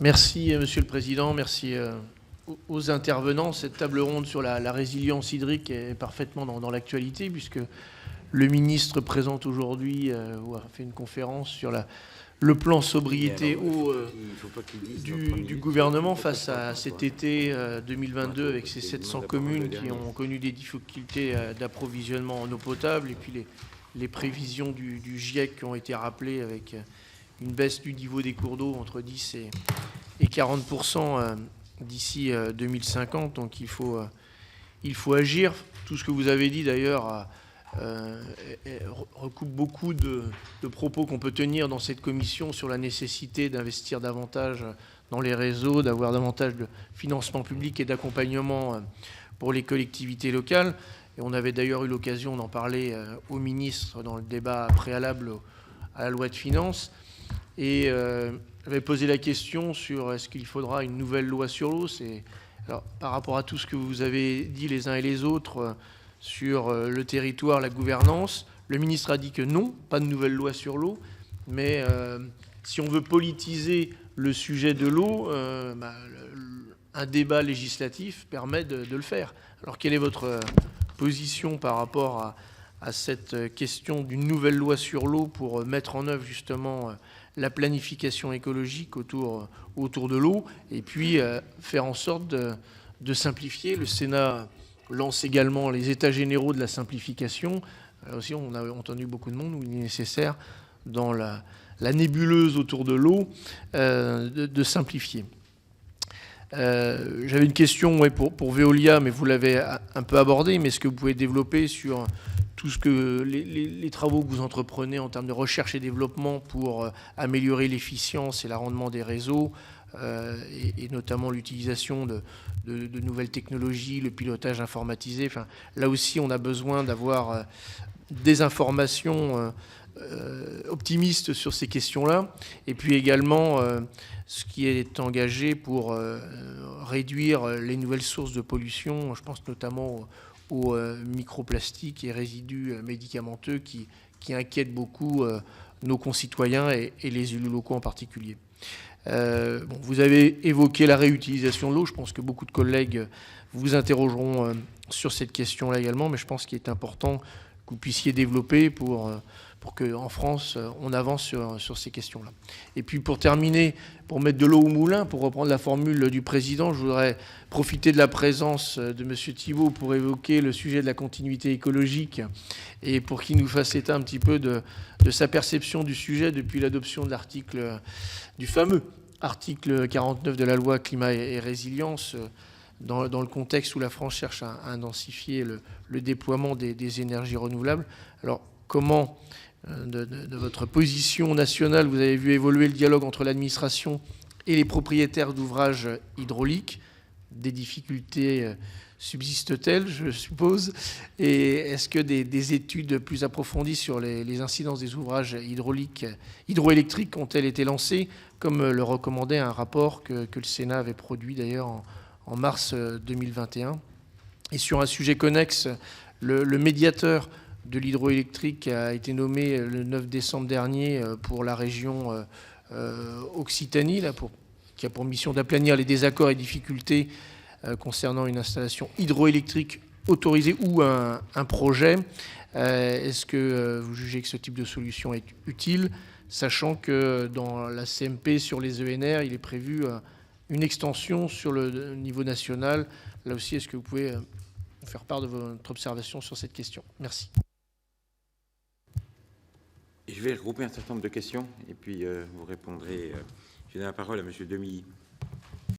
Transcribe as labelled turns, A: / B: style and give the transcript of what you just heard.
A: Merci, Monsieur le Président. Merci aux intervenants. Cette table ronde sur la résilience hydrique est parfaitement dans l'actualité, puisque le ministre présente aujourd'hui, ou a fait une conférence sur le plan sobriété eau du gouvernement face à cet été 2022 avec ces 700 communes qui ont connu des difficultés d'approvisionnement en eau potable, et puis les prévisions du GIEC qui ont été rappelées avec une baisse du niveau des cours d'eau entre 10 et 40% d'ici 2050. Donc il faut agir. Tout ce que vous avez dit d'ailleurs recoupe beaucoup de propos qu'on peut tenir dans cette commission sur la nécessité d'investir davantage dans les réseaux, d'avoir davantage de financement public et d'accompagnement pour les collectivités locales. Et on avait d'ailleurs eu l'occasion d'en parler au ministre dans le débat préalable à la loi de finances. Et j'avais posé la question sur est-ce qu'il faudra une nouvelle loi sur l'eau. Alors, par rapport à tout ce que vous avez dit les uns et les autres sur le territoire, la gouvernance, le ministre a dit que non, pas de nouvelle loi sur l'eau. Mais si on veut politiser le sujet de l'eau, un débat législatif permet de le faire. Alors, quelle est votre position par rapport à cette question d'une nouvelle loi sur l'eau pour mettre en œuvre justement la planification écologique autour de l'eau, et puis faire en sorte de simplifier. Le Sénat lance également les états généraux de la simplification. Là aussi, on a entendu beaucoup de monde où il est nécessaire, dans la nébuleuse autour de l'eau, de simplifier. J'avais une question pour Veolia, mais vous l'avez un peu abordé, mais est-ce que vous pouvez développer sur tout ce que les travaux que vous entreprenez en termes de recherche et développement pour améliorer l'efficience et le rendement des réseaux, et notamment l'utilisation de nouvelles technologies, le pilotage informatisé. Enfin, là aussi, on a besoin d'avoir des informations optimistes sur ces questions-là. Et puis également, ce qui est engagé pour réduire les nouvelles sources de pollution. Je pense notamment aux microplastiques et résidus médicamenteux qui inquiètent beaucoup nos concitoyens et les élus locaux en particulier. Vous avez évoqué la réutilisation de l'eau. Je pense que beaucoup de collègues vous interrogeront sur cette question-là également, mais je pense qu'il est important que vous puissiez développer pour qu'en France, on avance sur ces questions-là. Et puis pour terminer, pour mettre de l'eau au moulin, pour reprendre la formule du président, je voudrais profiter de la présence de M. Thibault pour évoquer le sujet de la continuité écologique et pour qu'il nous fasse état un petit peu de sa perception du sujet depuis l'adoption de du fameux article 49 de la loi Climat et Résilience, dans le contexte où la France cherche à intensifier le déploiement des énergies renouvelables. Alors, comment, de votre position nationale, vous avez vu évoluer le dialogue entre l'administration et les propriétaires d'ouvrages hydrauliques? Des difficultés subsistent-elles, je suppose? Et est-ce que des études plus approfondies sur les incidences des ouvrages hydroélectriques ont-elles été lancées, comme le recommandait un rapport que le Sénat avait produit d'ailleurs en mars 2021? Et sur un sujet connexe, le médiateur de l'hydroélectrique a été nommé le 9 décembre dernier pour la région Occitanie, qui a pour mission d'aplanir les désaccords et difficultés concernant une installation hydroélectrique autorisée ou un projet. Est-ce que vous jugez que ce type de solution est utile, sachant que dans la CMP sur les ENR, il est prévu une extension sur le niveau national? Là aussi, est-ce que vous pouvez faire part de votre observation sur cette question? Merci.
B: Je vais regrouper un certain nombre de questions et puis vous répondrez. Je donne la parole à M. Demilly.